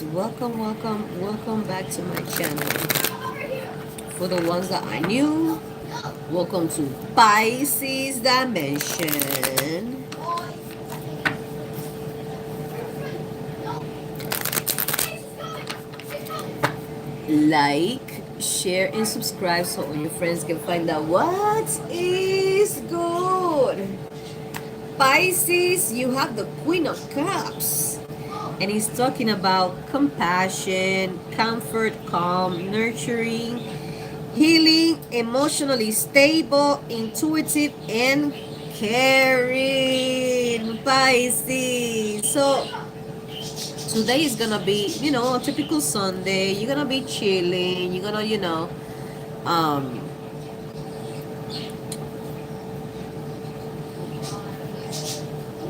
Pisces, welcome back to my channel. For the ones that are new, welcome to Pisces Dimension. Like, share, and subscribe so all your friends can find out what is good. Pisces, you have the Queen of Cups. And he's talking about compassion, comfort, calm, nurturing, healing, emotionally stable, intuitive, and caring. Pisces. So today is gonna be, a typical Sunday. You're gonna be chilling. You're gonna, um,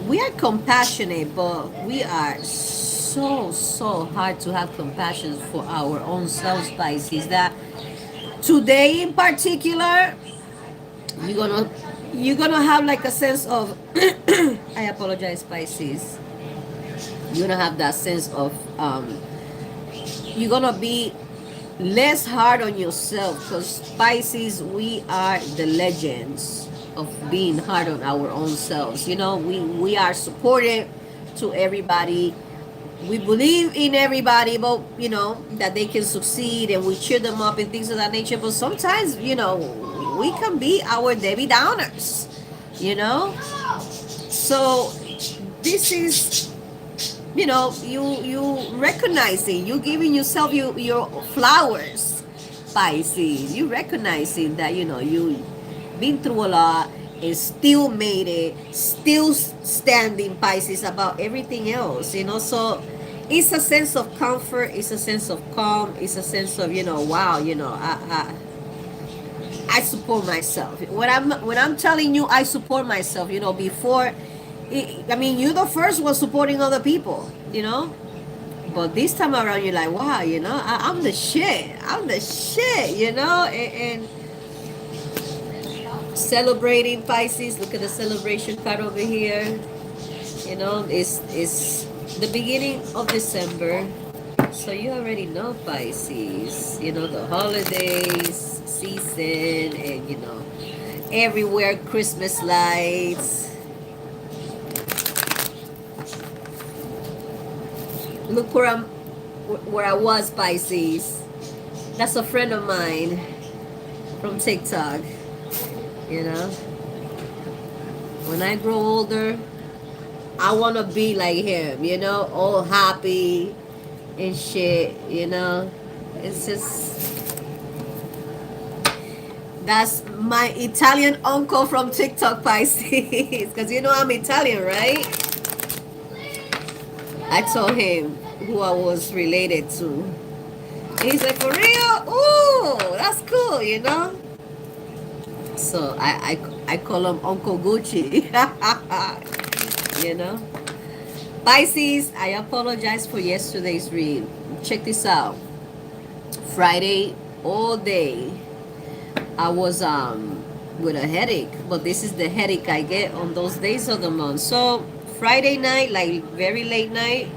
we are compassionate, but we are so hard to have compassion for our own selves, Pisces. That today in particular, you're gonna you're gonna have like a sense of I apologize, Pisces. You're gonna have that sense of you're gonna be less hard on yourself, because Pisces, we are the legends of being hard on our own selves. We are supportive to everybody. We believe in everybody, but that they can succeed, and we cheer them up and things of that nature. But sometimes, we can be our Debbie Downers, so this is, you recognizing, you giving yourself your flowers, Pisces. You recognizing that you been through a lot and still made it, still standing, Pisces, about everything else. So it's a sense of comfort, it's a sense of calm, it's a sense of, wow, I support myself. When I'm telling you I support myself, before, I mean, you're the first one supporting other people. But this time around, you're like, wow, I'm the shit. I'm the shit, and celebrating, Pisces. Look at the celebration card over here. It's the beginning of December. So you already know, Pisces. The holidays season, and everywhere Christmas lights. Look where I was, Pisces. That's a friend of mine from TikTok. When I grow older, I want to be like him, all happy and shit. It's just, that's my Italian uncle from TikTok, Pisces. Because I'm Italian, right? I told him who I was related to. And he's like, for real? Ooh, that's cool. So I call him Uncle Gucci. Pisces, I apologize for yesterday's read. Check this out. Friday all day I was with a headache, but this is the headache I get on those days of the month. So Friday night, like very late night,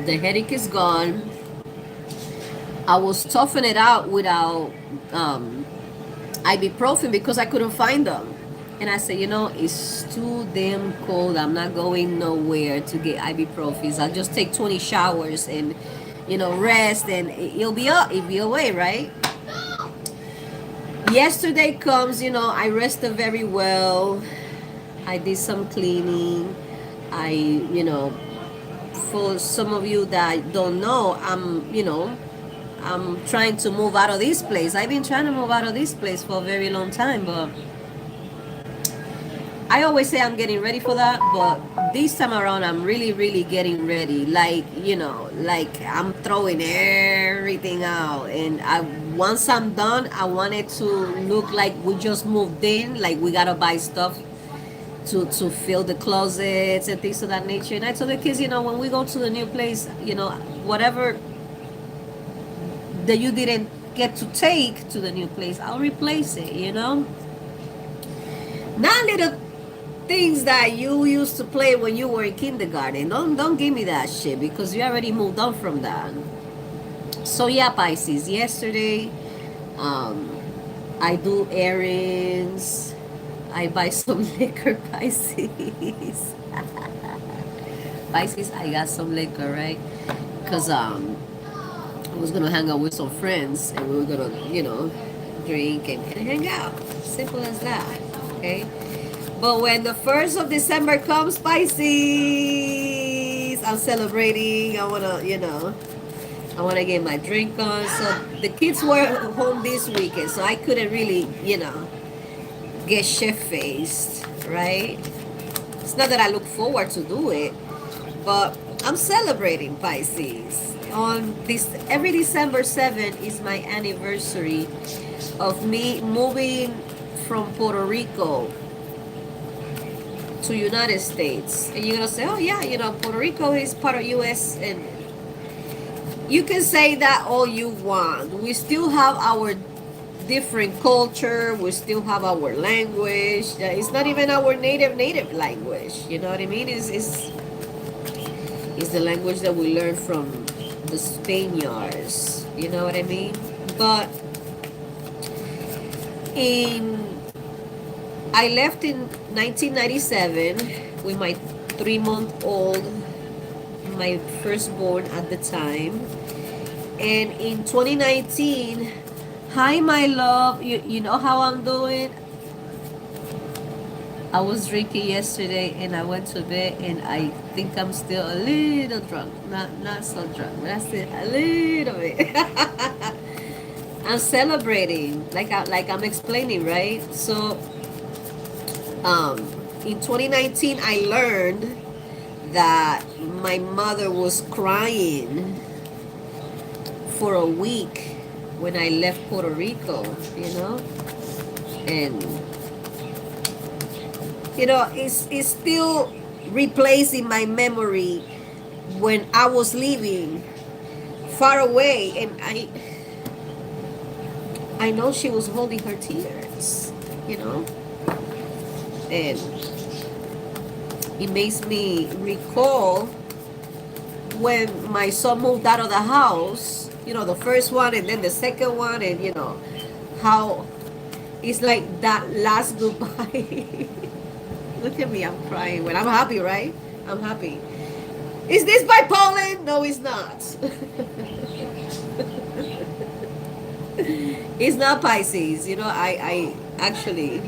the headache is gone. I was toughing it out without ibuprofen because I couldn't find them. And I said, it's too damn cold. I'm not going nowhere to get ibuprofens. I'll just take 20 showers and, rest, and it'll be up. It'll be away, right? Yesterday comes, I rested very well. I did some cleaning. For some of you that don't know, I'm trying to move out of this place. I've been trying to move out of this place for a very long time, but I always say I'm getting ready for that, but this time around I'm really getting ready. Like, like I'm throwing everything out, and once I'm done, I want it to look like we just moved in, like we gotta buy stuff to fill the closets and things of that nature. And I told the kids, when we go to the new place, whatever that you didn't get to take to the new place, I'll replace it. Not little things that you used to play when you were in kindergarten. Don't give me that shit because you already moved on from that. So yeah, Pisces. Yesterday, um, I do errands. I buy some liquor, Pisces. Pisces, I got some liquor, right? Cause I was gonna hang out with some friends and we were gonna, drink and hang out. Simple as that. Okay. But when the 1st of December comes, Pisces, I'm celebrating. I wanna get my drink on. So the kids were home this weekend, so I couldn't really, get shit faced, right? It's not that I look forward to do it, but I'm celebrating, Pisces. On this, every December 7th is my anniversary of me moving from Puerto Rico to United States. And you're gonna say, oh yeah, Puerto Rico is part of US, and you can say that all you want. We still have our different culture, we still have our language. It's not even our native language. You know what I mean? It's the language that we learned from the Spaniards. You know what I mean? But I left in 1997 with my 3-month-old, my firstborn at the time. And in 2019, hi my love, you know how I'm doing? I was drinking yesterday and I went to bed and I think I'm still a little drunk. Not so drunk, but I still a little bit. I'm celebrating, like I'm explaining, right? So in 2019 I learned that my mother was crying for a week when I left Puerto Rico, and it's still replacing my memory when I was leaving far away, and I know she was holding her tears, and it makes me recall when my son moved out of the house, the first one and then the second one, and how it's like that last goodbye. Look at me, I'm crying when I'm happy, right? I'm happy. Is this bipolar? No, it's not. It's not, Pisces. I actually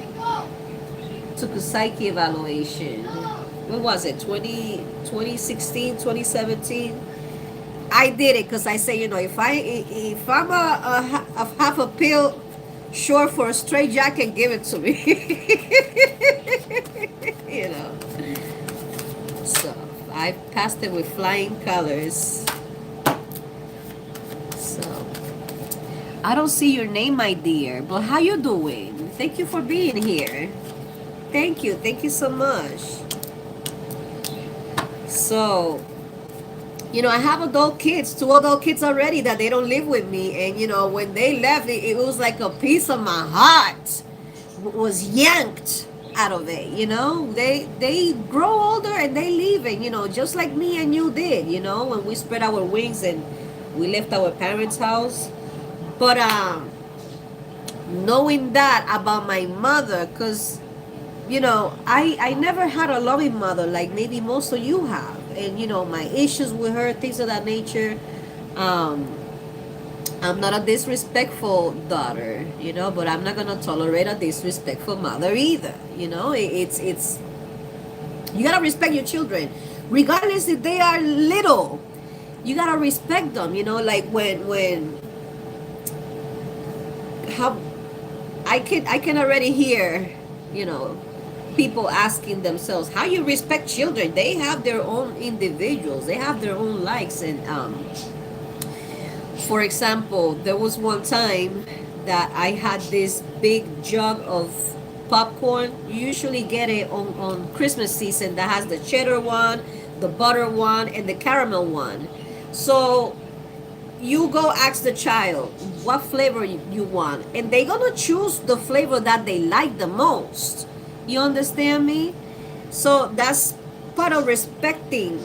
took a psyche evaluation. What was it? 2016, 2017? I did it because I say, if I'm a half a pill short for a straight jacket, give it to me. So I passed it with flying colors. So I don't see your name, my dear, but how you doing? Thank you for being here. Thank you so much. So I have adult kids, 2 adult kids already that they don't live with me. And, when they left, it was like a piece of my heart was yanked out of it, They grow older and they leave, and, just like me and you did, when we spread our wings and we left our parents' house. But knowing that about my mother, because, I never had a loving mother like maybe most of you have. And my issues with her, things of that nature. I'm not a disrespectful daughter, but I'm not gonna tolerate a disrespectful mother either. It's you gotta respect your children, regardless if they are little. You gotta respect them. Like when how I can already hear, people asking themselves how you respect children. They have their own individuals, they have their own likes. And for example, there was one time that I had this big jug of popcorn. You usually get it on Christmas season, that has the cheddar one, the butter one, and the caramel one. So you go ask the child what flavor you want, and they're gonna choose the flavor that they like the most. You understand me? So that's part of respecting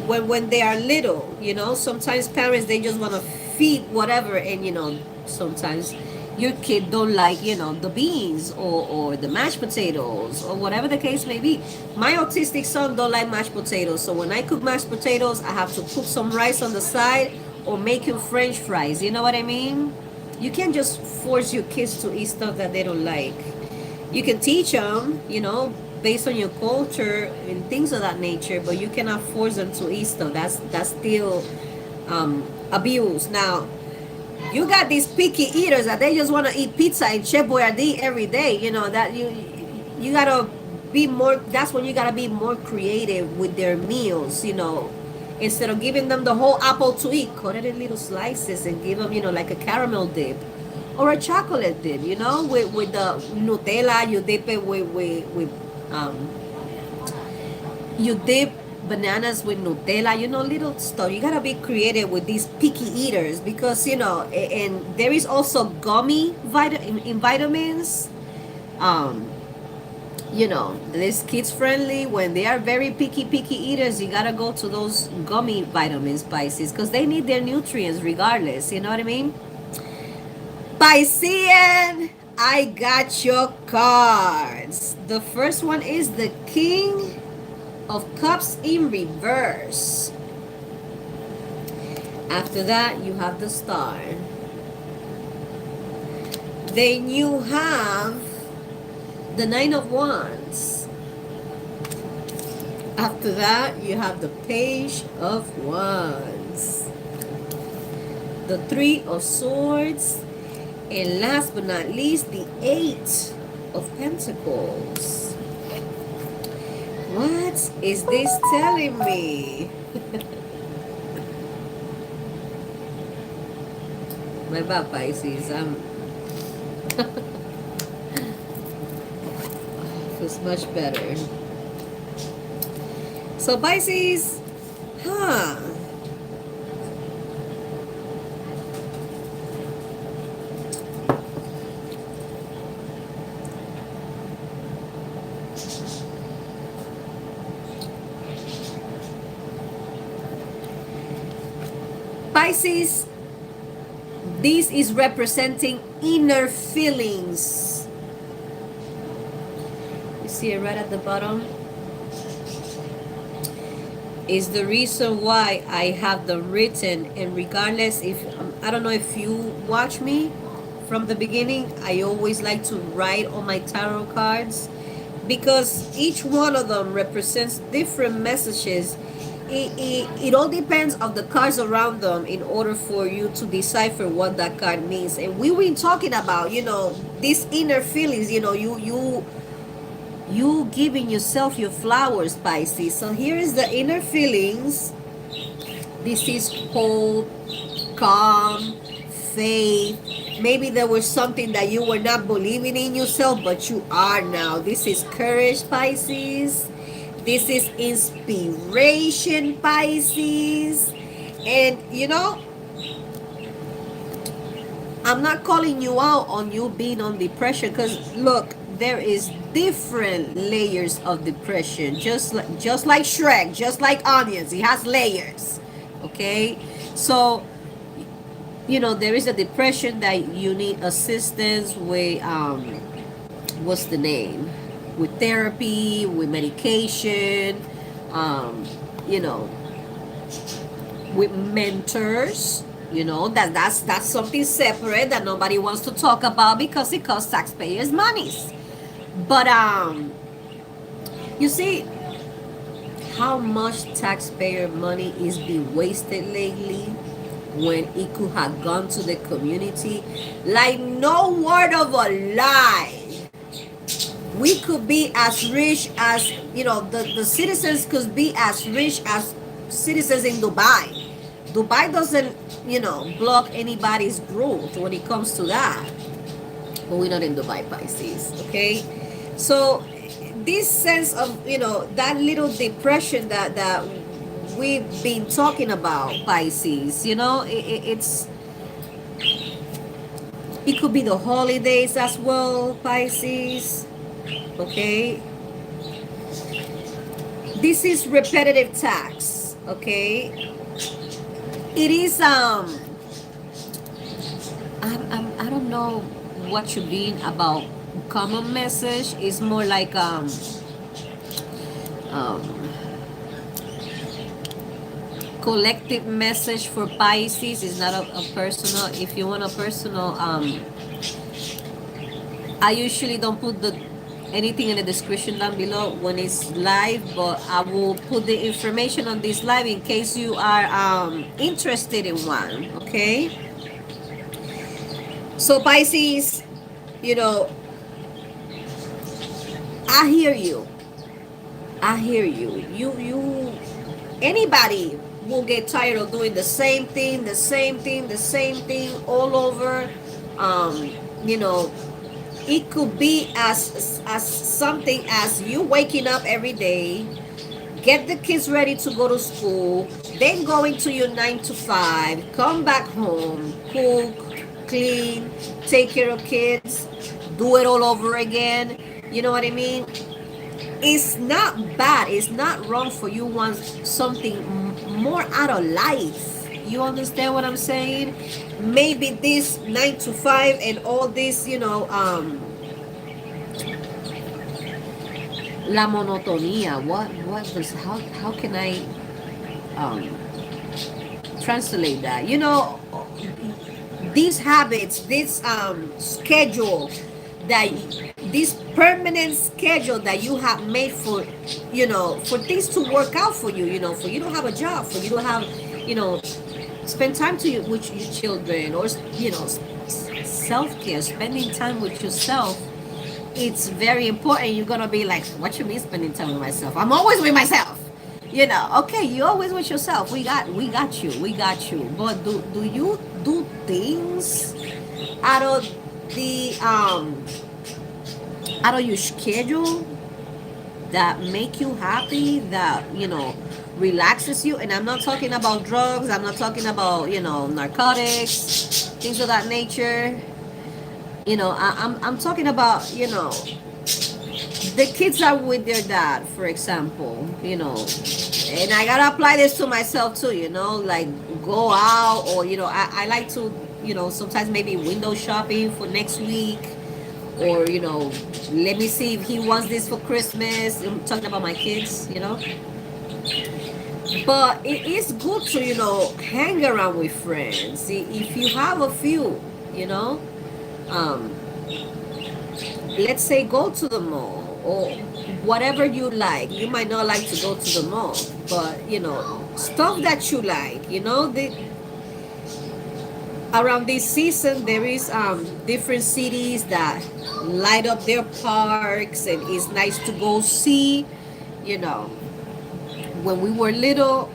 when they are little. Sometimes parents, they just want to feed whatever, and sometimes your kid don't like the beans or the mashed potatoes or whatever the case may be. My autistic son don't like mashed potatoes, so when I cook mashed potatoes, I have to put some rice on the side or make him french fries. You know what I mean? You can't just force your kids to eat stuff that they don't like. You can teach them, based on your culture and things of that nature, but you cannot force them to eat stuff. That's still abuse. Now, you got these picky eaters that they just want to eat pizza and Chef Boyardee every day. That you gotta be more. That's when you gotta be more creative with their meals. Instead of giving them the whole apple to eat, cut it in little slices and give them, like a caramel dip or a chocolate dip. With the Nutella, you dip it with you dip bananas with Nutella, little stuff. You gotta be creative with these picky eaters, because and there is also gummy in vitamins. This kids friendly. When they are very picky eaters, you gotta go to those gummy vitamins, Pisces, because they need their nutrients regardless. You know what I mean? Piscean, I got your cards. The first one is the King of Cups in reverse. After that, you have the Star. Then you have the Nine of Wands. After that, you have the Page of Wands, the Three of Swords, and last but not least, the Eight of Pentacles. What is this telling me? My bad, Pisces. Feels much better. So Pisces, Pisces, this is representing inner feelings. You see it right at the bottom? Is the reason why I have them written. And regardless, if I don't know if you watch me from the beginning, I always like to write on my tarot cards, because each one of them represents different messages. It all depends on the cards around them in order for you to decipher what that card means. And we were talking about these inner feelings. You giving yourself your flowers, Pisces. So here is the inner feelings. This is hope, calm, faith. Maybe there was something that you were not believing in yourself, but you are now. This is courage, Pisces. This is inspiration, Pisces. And I'm not calling you out on you being on depression, because look, there is different layers of depression. Just like Shrek, just like onions, it has layers. Okay, so there is a depression that you need assistance with. What's the name? With therapy, with medication, with mentors. That's something separate that nobody wants to talk about, because it costs taxpayers' monies. But you see how much taxpayer money is being wasted lately, when it could have gone to the community. Like, no word of a lie. We could be as rich as, the citizens could be as rich as citizens in Dubai. Dubai doesn't, block anybody's growth when it comes to that. But we're not in Dubai, Pisces, okay? So this sense of, that little depression that we've been talking about, Pisces, it could be the holidays as well, Pisces. Okay, This is repetitive tasks, okay? It is I don't know what you mean about common message. It's more like um collective message for Pisces. Is not a personal. If you want a personal, I usually don't put the anything in the description down below when it's live, but I will put the information on this live in case you are interested in one. Okay, so Pisces, you know, I hear you. I hear you. You anybody will get tired of doing the same thing, the same thing, the same thing all over. Um, you know, it could be as something as you waking up every day, get the kids ready to go to school, then going to your 9 to 5, come back home, cook, clean, take care of kids, do it all over again. You know what I mean? It's not bad, it's not wrong for you want something more out of life. You understand what I'm saying? Maybe this 9 to 5 and all this, la monotonía. What does how can I um translate that? These habits, this schedule, that this permanent schedule that you have made for for things to work out for you, for you to have a job, for you to have, spend time with your children, or self-care, spending time with yourself. It's very important. You're gonna be like, what you mean spending time with myself? I'm always with myself. Okay, you're always with yourself. We got you. But do you do things out of the out of your schedule that make you happy, that relaxes you? And I'm not talking about drugs, I'm not talking about narcotics, things of that nature. I'm talking about the kids are with their dad, for example, and I gotta apply this to myself too, like go out, or I like to sometimes maybe window shopping for next week, or let me see if he wants this for Christmas. I'm talking about my kids, but it is good to hang around with friends if you have a few, um let's say go to the mall or whatever you like. You might not like to go to the mall, but stuff that you like, around this season there is different cities that light up their parks, and it's nice to go see. When we were little,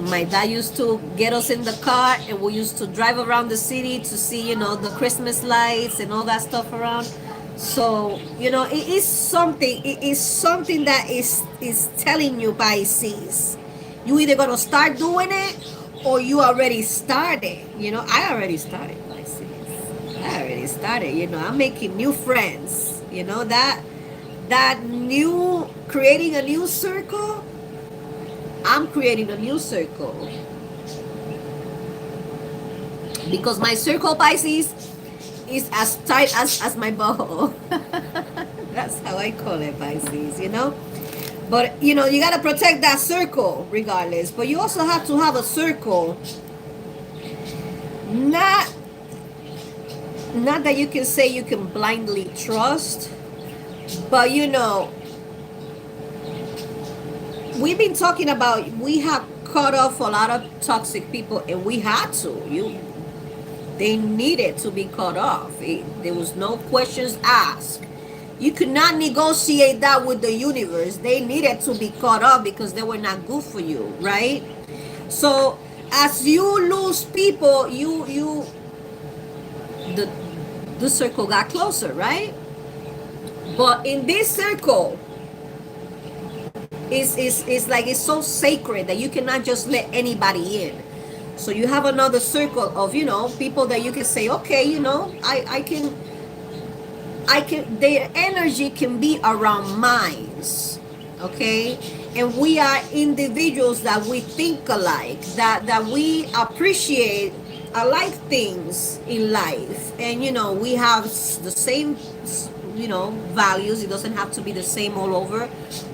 my dad used to get us in the car and we used to drive around the city to see the Christmas lights and all that stuff around. So it is something that is telling you, Pisces, you either gonna start doing it or you already started. I already started, Pisces. I already started. I'm making new friends. That new, creating a new circle. I'm creating a new circle because my circle, Pisces, is as tight as my bow. That's how I call it, Pisces. But you gotta protect that circle regardless. But you also have to have a circle, not that you can say you can blindly trust, but we've been talking about, we have cut off a lot of toxic people, and we had to. They needed to be cut off. There was no questions asked. You could not negotiate that with the universe. They needed to be cut off because they were not good for you, right? So as you lose people, the circle got closer, right? But in this circle, it's like it's so sacred that you cannot just let anybody in. So you have another circle of people that you can say, okay, I can, their energy can be around minds. okay? And we are individuals that we think alike, that we appreciate alike things in life, and we have the same values. It doesn't have to be the same all over,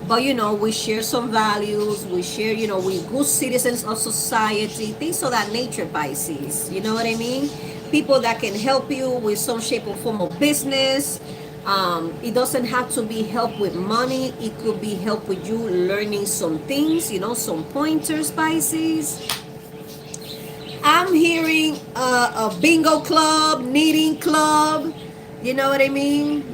but we share some values. We share, we good citizens of society, things of that nature. Pisces, you know what I mean? People that can help you with some shape or form of business. It doesn't have to be help with money. It could be help with you learning some things, some pointers. Pisces, I'm hearing a bingo club, knitting club. You know what I mean?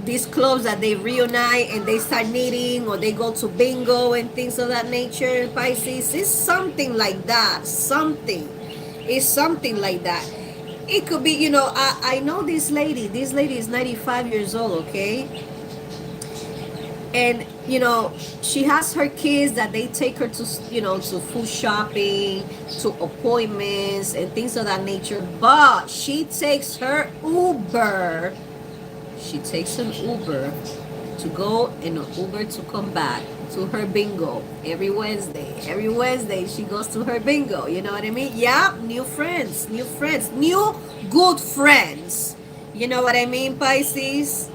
These clubs that they reunite and they start knitting, or they go to bingo and things of that nature. Pisces, it's something like that. It's something like that. It could be, I know this lady. This lady is 95 years old, okay? And she has her kids that they take her to to food shopping, to appointments and things of that nature, but she takes her Uber. She takes an Uber to go and an Uber to come back to her bingo every Wednesday she goes to her bingo. You know what I mean? Yeah, new friends, new good friends. You know what I mean, Pisces?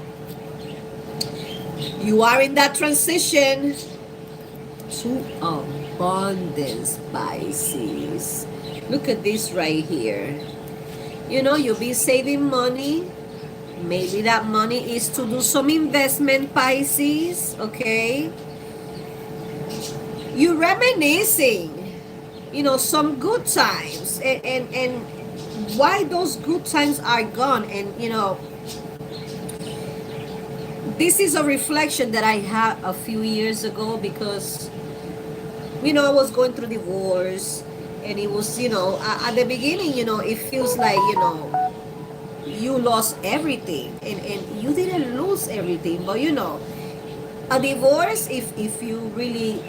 You are in that transition to abundance, Pisces. Look at this right here. You'll be saving money. Maybe that money is to do some investment, Pisces, okay? You're reminiscing, some good times. And why those good times are gone. And, this is a reflection that I had a few years ago, because I was going through divorce, and it was at the beginning, it feels like you lost everything, and you didn't lose everything, but a divorce, if you really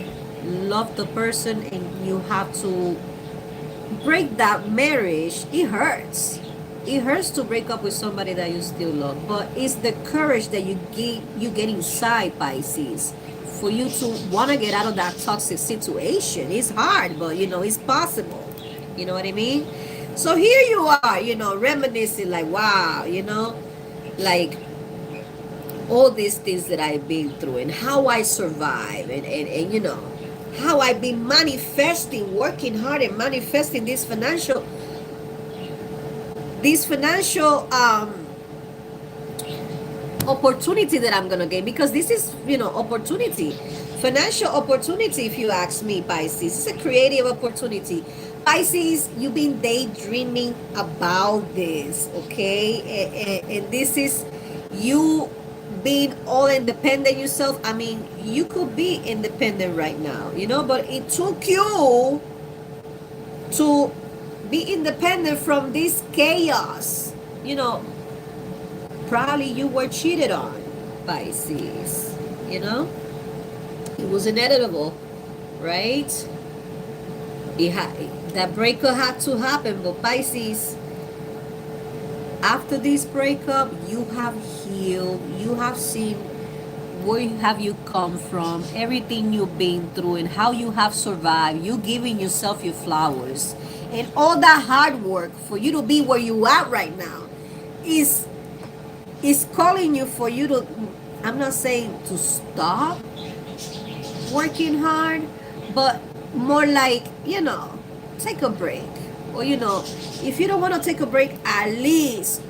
love the person and you have to break that marriage, it hurts. It hurts to break up with somebody that you still love, but it's the courage that you get inside, Pisces, for you to want to get out of that toxic situation. It's hard, but it's possible. You know what I mean? So here you are, reminiscing, like, wow, like all these things that I've been through, and how I survive, and how I've been manifesting, working hard and manifesting this financial opportunity that I'm gonna get, because this is opportunity, financial opportunity. If you ask me, Pisces, it's a creative opportunity. Pisces, you've been daydreaming about this, okay? And this is you being all independent yourself. I mean, you could be independent right now, but it took you to be independent from this chaos. Probably you were cheated on, Pisces. It was inevitable, right? That breakup had to happen, but Pisces, after this breakup, you have healed. You have seen where have you come from, everything you've been through, and how you have survived. You giving yourself your flowers, and all that hard work for you to be where you are right now is calling you for you to, I'm not saying to stop working hard, but more like, take a break. Or, if you don't want to take a break, at least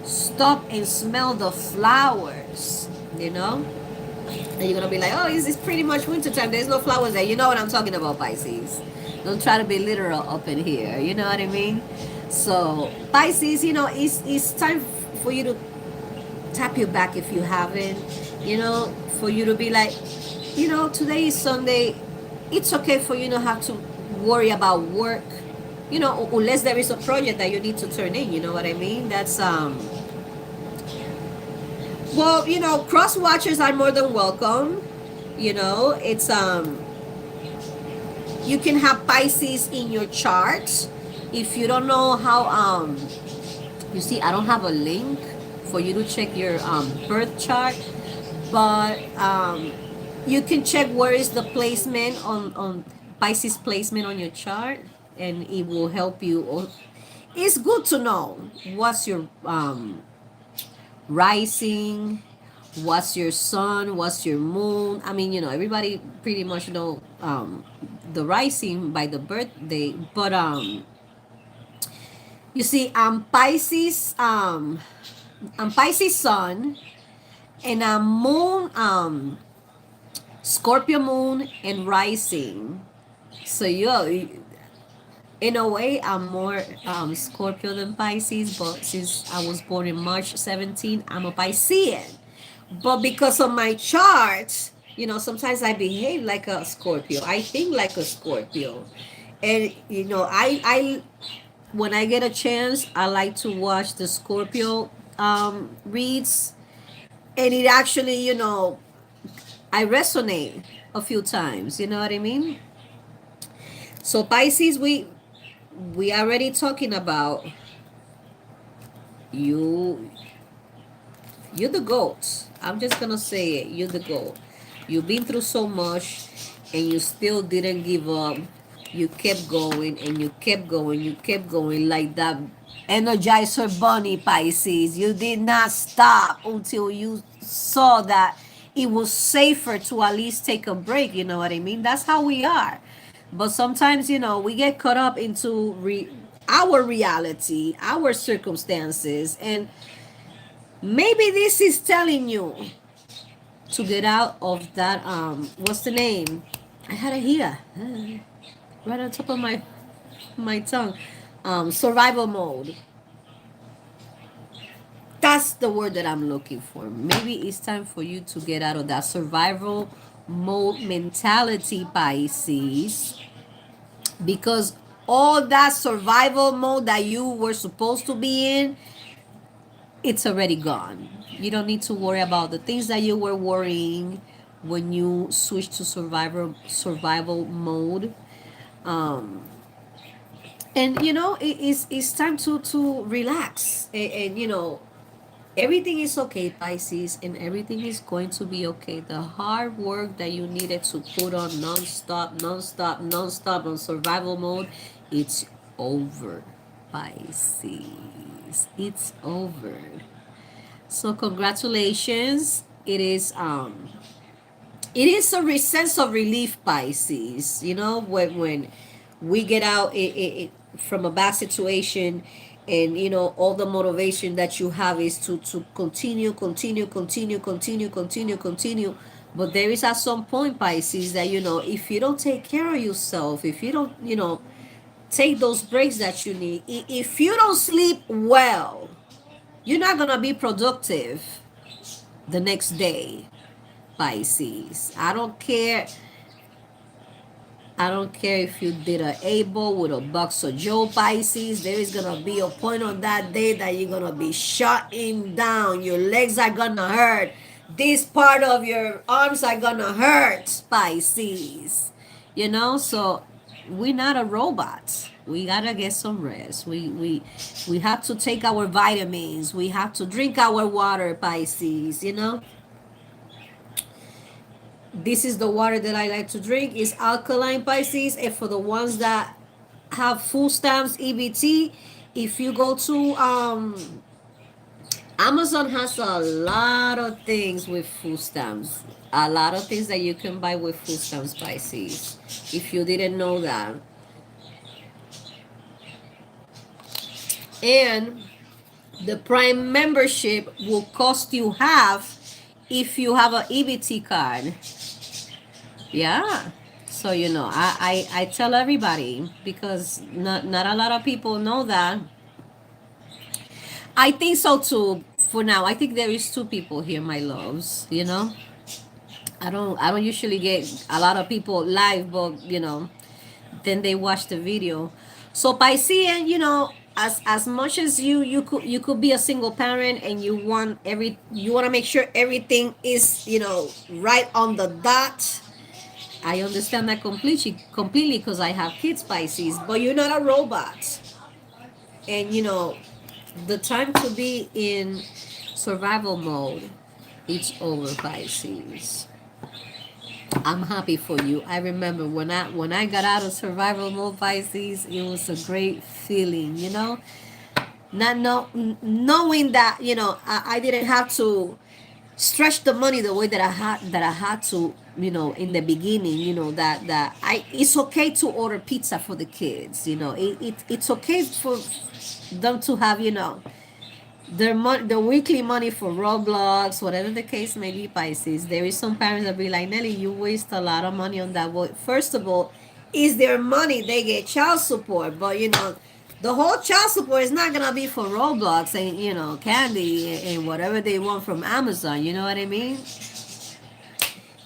stop and smell the flowers, And you're going to be like, oh, it's pretty much winter time. There's no flowers there. You know what I'm talking about, Pisces. Don't try to be literal up in here. You know what I mean? So, Pisces, it's time for you to tap your back if you haven't. For you to be like, today is Sunday. It's okay for you not have to worry about work, unless there is a project that you need to turn in. You know what I mean? That's well, cross watchers are more than welcome. It's you can have Pisces in your chart. If you don't know how you see, I don't have a link for you to check your birth chart, but You can check where is the placement on Pisces placement on your chart, and it will help you. It's good to know what's your rising, what's your sun, what's your moon. I mean, everybody pretty much know the rising by the birthday, but you see, I'm Pisces sun, and I'm moon, Scorpio moon and rising. So in a way, I'm more Scorpio than Pisces, but since I was born in March 17, I'm a Piscean. But because of my chart, sometimes I behave like a Scorpio. I think like a Scorpio. And I when I get a chance, I like to watch the Scorpio reads, and it actually, I resonate a few times. You know what I mean? So Pisces, we already talking about you. You're the goat. I'm just gonna say it. You're the goat. You've been through so much, and you still didn't give up. You kept going, and you kept going. You kept going like that Energizer Bunny, Pisces. You did not stop until you saw that it was safer to at least take a break. You know what I mean? That's how we are. But sometimes, we get caught up into our reality, our circumstances, and maybe this is telling you to get out of that. What's the name? I had it here, right on top of my tongue. Survival mode. That's the word that I'm looking for. Maybe it's time for you to get out of that survival mode mentality, Pisces, because all that survival mode that you were supposed to be in, it's already gone. You don't need to worry about the things that you were worrying when you switch to survival mode. Um, and it's time to relax, and everything is okay, Pisces, and everything is going to be okay. The hard work that you needed to put on nonstop, nonstop, nonstop on survival mode, it's over, Pisces. It's over. So congratulations. It is a sense of relief, Pisces. When we get out from a bad situation, and all the motivation that you have is to continue, continue, continue, continue, continue, continue. But there is at some point, Pisces, that if you don't take care of yourself, if you don't take those breaks that you need, if you don't sleep well, you're not gonna be productive the next day, Pisces. I don't care if you did a able with a box of Joe, Pisces. There is gonna be a point on that day that you're gonna be shutting down. Your legs are gonna hurt. This part of your arms are gonna hurt, Pisces. So we're not a robot. We gotta get some rest. We have to take our vitamins. We have to drink our water, Pisces. This is the water that I like to drink. It's alkaline, Pisces. And for the ones that have food stamps, EBT, if you go to Amazon, has a lot of things with food stamps. A lot of things that you can buy with food stamps, Pisces. If you didn't know that. And the Prime membership will cost you half if you have an EBT card. Yeah. So I tell everybody, because not a lot of people know that. I think so too. For now, I think there is two people here, my loves. I don't usually get a lot of people live, but then they watch the video. So by seeing, as much as you could be a single parent, and you want to make sure everything is right on the dot. I understand that completely, because I have kids, Pisces, but you're not a robot. And the time to be in survival mode, it's over, Pisces. I'm happy for you. I remember when I got out of survival mode, Pisces, it was a great feeling, you know. Not knowing that, you know, I didn't have to stretch the money the way that I had to, you know, in the beginning, you know, that I it's okay to order pizza for the kids, you know. It's okay for them to have, you know, the weekly money for Roblox, whatever the case may be, Pisces. There is some parents that be like, Nelly, you waste a lot of money on that. Well, first of all, is their money, they get child support, but you know, the whole child support is not gonna be for Roblox and, you know, candy and whatever they want from Amazon. You know what I mean?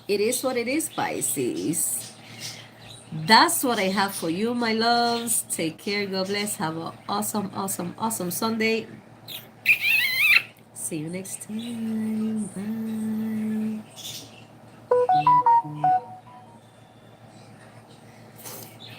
It is what it is, Pisces. That's what I have for you, my loves. Take care. God bless. Have an awesome, awesome, awesome Sunday. See you next time. Bye.